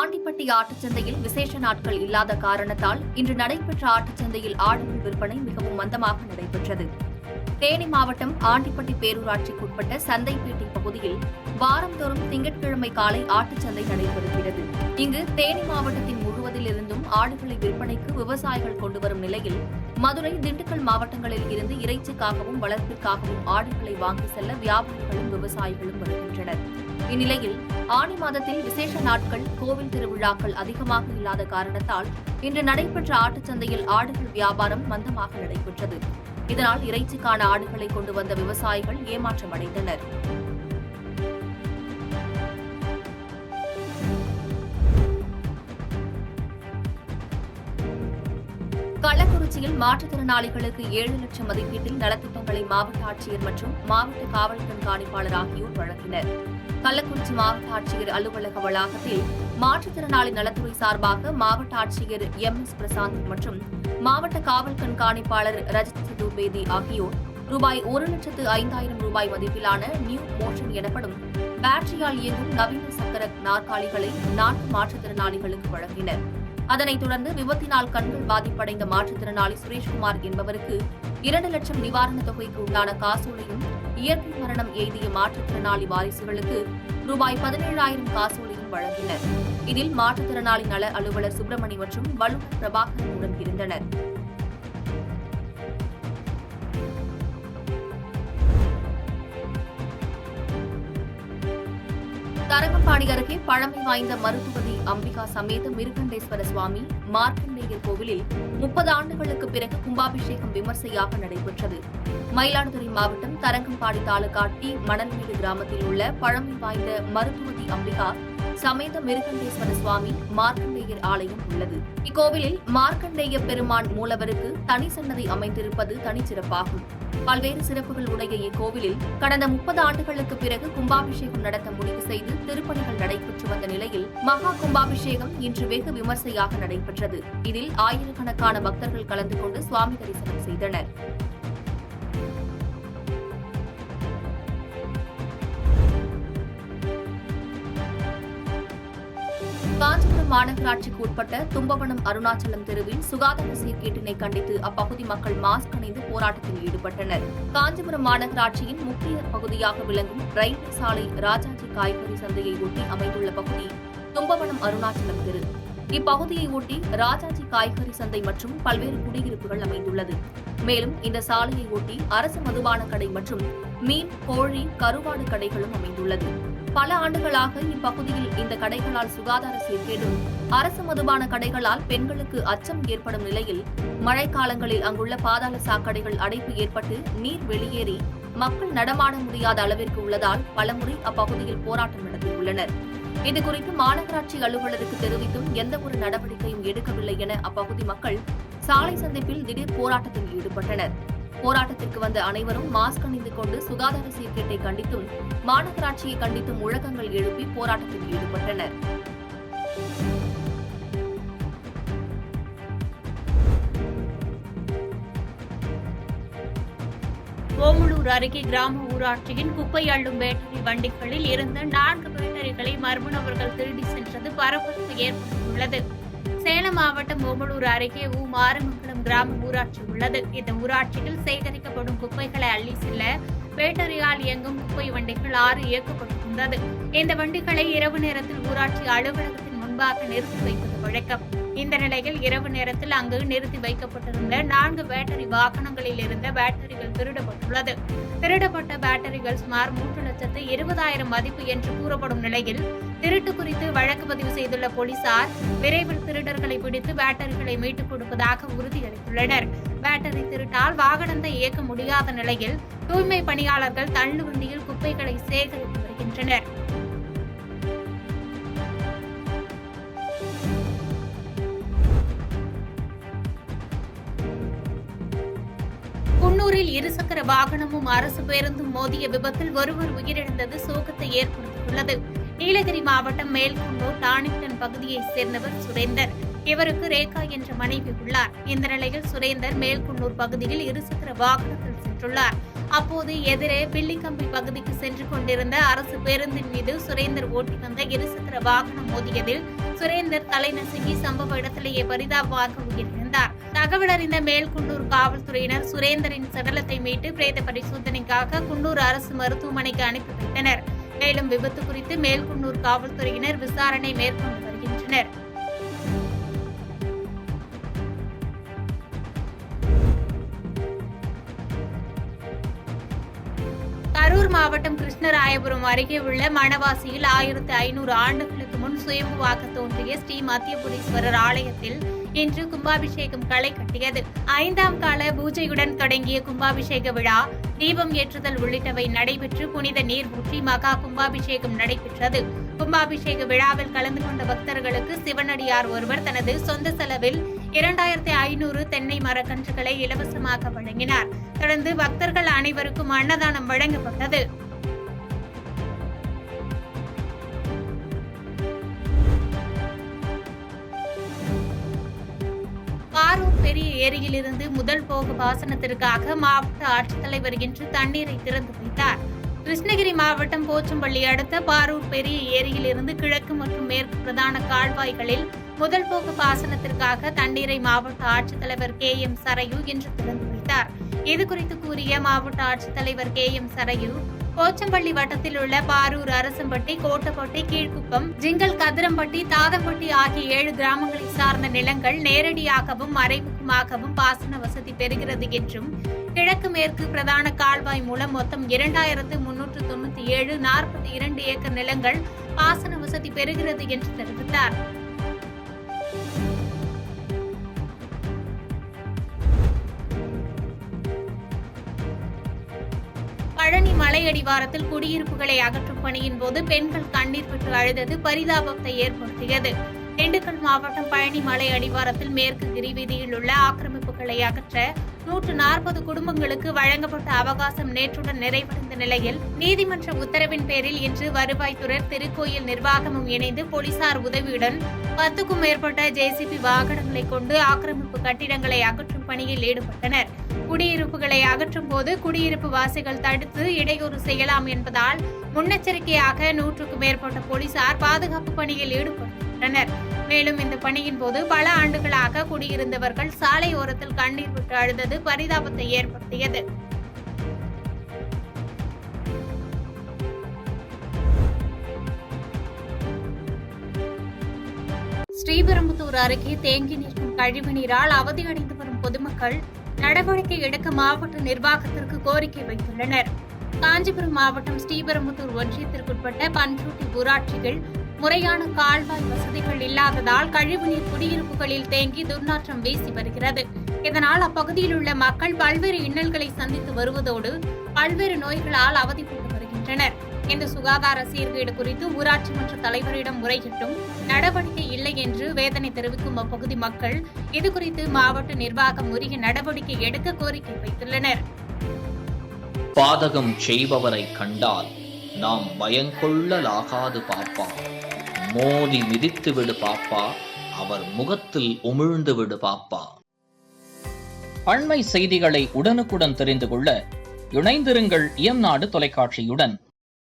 ஆண்டிப்பட்டி ஆட்டுச்சந்தையில் விசேஷ நாட்கள் இல்லாத காரணத்தால் இன்று நடைபெற்ற ஆட்டுச்சந்தையில் ஆடுகள் விற்பனை மிகவும் மந்தமாக நடைபெற்றது. தேனி மாவட்டம் ஆண்டிப்பட்டி பேரூராட்சிக்குட்பட்ட சந்தைப்பேட்டை பகுதியில் வாரந்தோறும் திங்கட்கிழமை காலை ஆட்டுச்சந்தை நடைபெறுகிறது. இங்கு தேனி மாவட்டத்தின் முழுவதிலிருந்தும் ஆடுகளை விற்பனைக்கு விவசாயிகள் கொண்டுவரும் நிலையில் மதுரை, திண்டுக்கல் மாவட்டங்களில் இருந்து இறைச்சிக்காகவும் வளர்ப்பிற்காகவும் ஆடுகளை வாங்கி செல்ல வியாபாரிகளும் விவசாயிகளும் வருகின்றனர். இந்நிலையில் ஆனி மாதத்தில் விசேஷ நாட்கள், கோவில் திருவிழாக்கள் அதிகமாக இல்லாத காரணத்தால் இன்று நடைபெற்ற ஆட்டுச்சந்தையில் ஆடுகள் வியாபாரம் மந்தமாக நடைபெற்றது. இதனால் இறைச்சிக்கான ஆடுகளை கொண்டு வந்த விவசாயிகள் ஏமாற்றமடைந்தனர். கள்ளக்குறிச்சியில் மாற்றுத்திறனாளிகளுக்கு 7 லட்சம் மதிப்பீட்டில் நலத்திட்டங்களை மாவட்ட ஆட்சியர் மற்றும் மாவட்ட காவல் கண்காணிப்பாளர் ஆகியோர் வழங்கினர். கள்ளக்குறிச்சி மாவட்ட ஆட்சியர் அலுவலக வளாகத்தில் மாற்றுத்திறனாளி நலத்துறை சார்பாக மாவட்ட ஆட்சியர் MS பிரசாந்த் மற்றும் மாவட்ட காவல் கண்காணிப்பாளர் ரஜத் சதுர்வேதி ஆகியோர் ரூபாய் 1,05,000 மதிப்பிலான நியூ மோஷன் எனப்படும் பேட்டரியால் இயங்கும் நவீன சக்கர நாற்காலிகளை 4 மாற்றுத்திறனாளிகளுக்கு வழங்கினர். அதனைத் தொடர்ந்து விபத்தினால் கண்கள் பாதிப்படைந்த மாற்றுத்திறனாளி சுரேஷ்குமார் என்பவருக்கு 2 லட்சம் நிவாரணத் தொகைக்கு உண்டான காசோலையும், இயற்கை மரணம் எய்திய மாற்றுத்திறனாளி வாரிசுகளுக்கு ரூபாய் 17,000 காசோலையும் வழங்கினர். இதில் மாற்றுத்திறனாளி நல அலுவலர் சுப்பிரமணி மற்றும் வல்லுநர் பிரபாகரன் உடன் இருந்தனர். தரங்கம்பாடி அருகே பழமை வாய்ந்த மருத்துவதி அம்பிகா சமேத மிருகண்டேஸ்வர சுவாமி மார்க்கண்டேயர் கோவிலில் 30 ஆண்டுகளுக்கு பிறகு கும்பாபிஷேகம் விமர்சையாக நடைபெற்றது. மயிலாடுதுறை மாவட்டம் தரங்கம்பாடி தாலுகா டி மணல்மேடு கிராமத்தில் உள்ள பழமை வாய்ந்த மருத்துவதி அம்பிகா சமேத மிருகண்டேஸ்வர சுவாமி மார்க்கண்டேயர் ஆலயம் உள்ளது. இக்கோவிலில் மார்க்கண்டேய பெருமான் மூலவருக்கு தனி சன்னதி அமைந்திருப்பது தனிச்சிறப்பாகும். பல்வேறு சிறப்புகள் உடைய இக்கோவிலில் கடந்த 30 ஆண்டுகளுக்கு பிறகு கும்பாபிஷேகம் நடத்த முடிவு செய்து திருப்பணிகள் நடைபெற்று வந்த நிலையில் மகா கும்பாபிஷேகம் இன்று வெகு விமர்சையாக நடைபெற்றது. இதில் ஆயிரக்கணக்கான பக்தர்கள் கலந்து கொண்டு சுவாமி தரிசனம் செய்தனர். காஞ்சிபுரம் மாநகராட்சிக்கு உட்பட்ட தும்பவனம் அருணாச்சலம் தெருவில் சுகாதார சீர்கேட்டினை கண்டித்து அப்பகுதி மக்கள் மாஸ்க் அணிந்து போராட்டத்தில் ஈடுபட்டனர். காஞ்சிபுரம் மாநகராட்சியின் முக்கிய பகுதியாக விளங்கும் ரயில்வே சாலை ராஜாஜி காய்கறி சந்தையை ஒட்டி அமைந்துள்ள பகுதி தும்பவனம் அருணாச்சலம் தெரு. இப்பகுதியை ஒட்டி ராஜாஜி காய்கறி சந்தை மற்றும் பல்வேறு குடியிருப்புகள் அமைந்துள்ளது. மேலும் இந்த சாலையை ஒட்டி அரசு மதுபான கடை மற்றும் மீன், கோழி, கருவாடு கடைகளும் அமைந்துள்ளது. பல ஆண்டுகளாக இப்பகுதியில் இந்த கடைகளால் சுகாதார சீர்கேடும், அரசு மதுபான கடைகளால் பெண்களுக்கு அச்சம் ஏற்படும் நிலையில் மழைக்காலங்களில் அங்குள்ள பாதாள சாக்கடைகள் அடைப்பு ஏற்பட்டு நீர் வெளியேறி மக்கள் நடமாட முடியாத அளவிற்கு உள்ளதால் பலமுறை அப்பகுதியில் போராட்டம் நடத்தியுள்ளனர். இதுகுறித்து மாநகராட்சி அலுவலருக்கு தெரிவித்தும் எந்தவொரு நடவடிக்கையும் எடுக்கவில்லை என அப்பகுதி மக்கள் சாலை சந்திப்பில் திடீர் போராட்டத்தில் ஈடுபட்டனர். போராட்டத்திற்கு வந்த அனைவரும் மாஸ்க் அணிந்து கொண்டு சுகாதார சீர்கேட்டை கண்டித்தும் மாநகராட்சியை கண்டித்தும் முழக்கங்கள் எழுப்பி போராட்டத்தில் ஈடுபட்டனர். ஓமலூர் அருகே கிராம ஊராட்சியின் குப்பை அள்ளும் பேட்டரி வண்டிகளில் இருந்த 4 பேட்டரிகளை மர்ம நபர்கள் திருடி சென்றது பரபரப்பு ஏற்பட்டுள்ளது. சேலம் மாவட்டம் ஓமலூர் அருகே மாரமங்கலம் கிராம ஊராட்சி உள்ளது. இந்த ஊராட்சியில் சேகரிக்கப்படும் குப்பைகளை அள்ளி செல்ல பேட்டரியால் இயங்கும் குப்பை வண்டிகள் 6 இயக்கப்பட்டிருந்தது. இந்த வண்டிகளை இரவு நேரத்தில் ஊராட்சி அலுவலகத்தின் முன்பாக நிறுத்தி வைப்பது வழக்கம். இந்த நிலையில் இரவு நேரத்தில் அங்கு நிறுத்தி வைக்கப்பட்டிருந்த 4 பேட்டரி வாகனங்களில் இருந்த பேட்டரிகள் திருடப்பட்டுள்ளது. திருடப்பட்ட பேட்டரிகள் சுமார் 3,20,000 மதிப்பு என்று கூறப்படும் நிலையில் திருட்டு குறித்து வழக்கு பதிவு செய்துள்ள போலீசார் விரைவில் திருடர்களை பிடித்து பேட்டரிகளை மீட்டுக் கொடுப்பதாக உறுதியளித்துள்ளனர். பேட்டரி திருட்டால் வாகனத்தை இயக்க முடியாத நிலையில் தூய்மை பணியாளர்கள் தள்ளுவண்டியில் குப்பைகளை சேகரித்து வருகின்றனர். குன்னூரில் இருசக்கர வாகனமும் அரசு பேருந்தும் மோதிய விபத்தில் ஒருவர் உயிரிழந்தது சோகத்தை ஏற்படுத்தியுள்ளது. நீலகிரி மாவட்டம் மேல்குன்னூர் டானிங்டன் பகுதியைச் சேர்ந்தவர் சுரேந்தர். இவருக்கு ரேகா என்ற மனைவி உள்ளார். இந்த நிலையில் சுரேந்தர் மேல்குன்னூர் பகுதியில் இருசக்கர வாகனத்தில் சென்றுள்ளார். அப்போது எதிரே பில்லிக்கம்பி பகுதிக்கு சென்று கொண்டிருந்த அரசு பேருந்தின் மீது சுரேந்தர் ஓட்டி வந்த இருசக்கர வாகனம் மோதியதில் சுரேந்தர் தலை நசுங்கி சம்பவ இடத்திலேயே பரிதாபமாக உயிரிழந்தார். தகவல் அறிந்த மேல்குன்னூர் காவல்துறையினர் சுரேந்தரின் சடலத்தை மீட்டு பிரேத பரிசோதனைக்காக குன்னூர் அரசு மருத்துவமனைக்கு அனுப்பி வைத்தனர். மேலும் விபத்து குறித்து மேல்குன்னூர் காவல்துறையினர் விசாரணை மேற்கொண்டு வருகின்றனர். கரூர் மாவட்டம் கிருஷ்ணராயபுரம் அருகே உள்ள மணவாசியில் 1500 ஆண்டுகளுக்கு முன் சுயம்புவாக தோன்றிய ஸ்ரீ மத்தியபுரீஸ்வரர் ஆலயத்தில் இன்று கும்பாபிஷேகம் களை கட்டியது. 5ஆம் கால பூஜையுடன் தொடங்கிய கும்பாபிஷேக விழா, தீபம் ஏற்றுதல் உள்ளிட்டவை நடைபெற்று புனித நீர் ஊற்றி மகா கும்பாபிஷேகம் நடைபெற்றது. கும்பாபிஷேக விழாவில் கலந்து கொண்ட பக்தர்களுக்கு சிவனடியார் ஒருவர் தனது சொந்த செலவில் 2500 தென்னை மரக்கன்றுகளை இலவசமாக வழங்கினார். தொடர்ந்து பக்தர்கள் அனைவருக்கும் அன்னதானம் வழங்கப்பட்டது. பாரூர் பெரிய ஏரியிலிருந்து முதல் போக பாசனத்திற்காக மாவட்ட ஆட்சித்தலைவர் இன்று தண்ணீரை திறந்து வைத்தார். கிருஷ்ணகிரி மாவட்டம் போச்சம்பள்ளி அடுத்த பாரூர் பெரிய ஏரியிலிருந்து கிழக்கு மற்றும் மேற்கு பிரதான கால்வாய்களில் முதல் போக பாசனத்திற்காக தண்ணீரை மாவட்ட ஆட்சித்தலைவர் KM சரையு இன்று திறந்து வைத்தார். இதுகுறித்து கூறிய மாவட்ட ஆட்சித்தலைவர் KM சரையு, போச்சம்பள்ளி வட்டத்தில் உள்ள பாரூர், அரசம்பட்டி, கோட்டப்பட்டி, கீழ்குப்பம், ஜிங்கல், கதிரம்பட்டி, தாதம்பட்டி ஆகிய 7 கிராமங்களை சார்ந்த நிலங்கள் நேரடியாகவும் மறைமுகமாகவும் பாசன வசதி பெறுகிறது என்றும், கிழக்கு மேற்கு பிரதான கால்வாய் மூலம் மொத்தம் 2397 42 ஏக்கர் நிலங்கள் பாசன வசதி பெறுகிறது என்று தெரிவித்தார். பழனி மலை அடிவாரத்தில் குடியிருப்புகளை அகற்றும் பணியின் போது பெண்கள் கண்ணீர் விட்டு அழுதது பரிதாபத்தை ஏற்படுத்தியது. திண்டுக்கல் மாவட்டம் பழனி மலை அடிவாரத்தில் மேற்கு கிரிவீதியில் உள்ள ஆக்கிரமிப்புகளை அகற்ற 140 குடும்பங்களுக்கு வழங்கப்பட்ட அவகாசம் நேற்றுடன் நிறைவடைந்த நிலையில் நீதிமன்ற உத்தரவின் பேரில் இன்று வருவாய்த்துறை, திருக்கோயில் நிர்வாகமும் இணைந்து போலீசார் உதவியுடன் 10க்கும் மேற்பட்ட JCB வாகனங்களை கொண்டு ஆக்கிரமிப்பு கட்டிடங்களை அகற்றும் பணியில் ஈடுபட்டனர். குடியிருப்புகளை அகற்றும் போது குடியிருப்பு வாசிகள் தடுத்து இடையூறு செய்யலாம் என்பதால் முன்னெச்சரிக்கையாக 100க்கும் மேற்பட்ட போலீசார் பாதுகாப்பு பணியில் ஈடுபட்டனர். மேலும் இந்த பணியின் போது பல ஆண்டுகளாக குடியிருந்தவர்கள் சாலை ஓரத்தில் கண்ணீர் விட்டு அழுதது பரிதாபத்தை ஏற்படுத்தியது. ஸ்ரீபெரும்புதூர் அருகே தேங்கி நிற்கும் கழிவுநீரால் அவதியடைந்து வரும் பொதுமக்கள் நடவடிக்கை எடுக்க மாவட்ட நிர்வாகத்திற்கு கோரிக்கை வைத்துள்ளனர். காஞ்சிபுரம் மாவட்டம் ஸ்ரீபெரும்புதூர் ஒன்றியத்திற்குட்பட்ட பன்ருட்டி ஊராட்சிகள் முறையான கால்வாய் வசதிகள் இல்லாததால் கழிவுநீர் குடியிருப்புகளில் தேங்கி துர்நாற்றம் வீசி வருகிறது. இதனால் அப்பகுதியில் உள்ள மக்கள் பல்வேறு இன்னல்களை சந்தித்து வருவதோடு பல்வேறு நோய்களால் அவதிப்பட்டு வருகின்றனர். இந்த சுகாதார சீர்கேடு குறித்து ஊராட்சி மன்ற தலைவரிடம் முறையிட்டும் நடவடிக்கை இல்லை என்று வேதனை தெரிவிக்கும் அப்பகுதி மக்கள் இதுகுறித்து மாவட்ட நிர்வாகம் உரிய நடவடிக்கை எடுக்க கோரிக்கை வைத்துள்ளனர். பாதகம் செய்பவரை கண்டால் நாம் பயங்கொள்ளலாகாது பாப்பா, மோதி மிதித்து விடு பாப்பா, அவர் முகத்தில் உமிழ்ந்து விடு பாப்பா. அண்மை செய்திகளை உடனுக்குடன் தெரிந்து கொள்ள இணைந்திருங்கள் இயம்நாடு தொலைக்காட்சியுடன்.